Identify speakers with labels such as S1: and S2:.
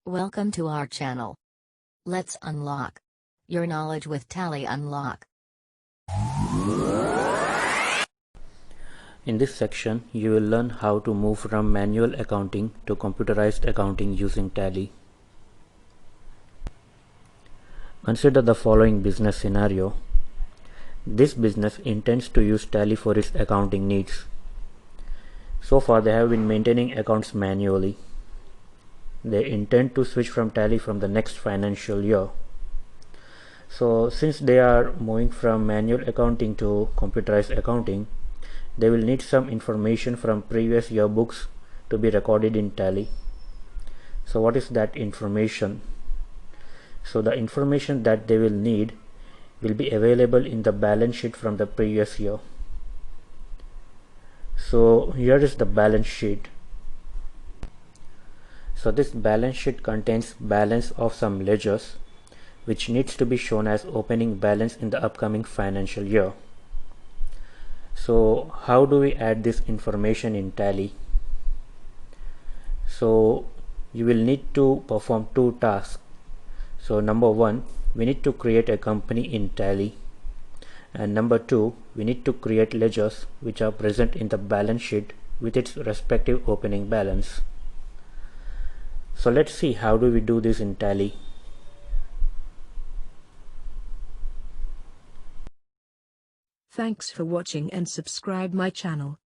S1: Welcome to our channel. Let's unlock your knowledge with Tally Unlock.
S2: In this section, you will learn how to move from manual accounting to computerized accounting using Tally. Consider the following business scenario. This business intends to use Tally for its accounting needs. So far, they have been maintaining accounts manually. They intend to switch from Tally from the next financial year. So since they are moving from manual accounting to computerized accounting, they will need some information from previous year books to be recorded in Tally. So what is that information? So the information that they will need will be available in the balance sheet from the previous year. So here is the balance sheet. So this balance sheet contains balance of some ledgers which needs to be shown as opening balance in the upcoming financial year. So how do we add this information in Tally? So you will need to perform two tasks. So number one, we need to create a company in Tally, and number two, we need to create ledgers which are present in the balance sheet with its respective opening balance. So let's see how do we do this in Tally.
S3: Thanks for watching and subscribe my channel.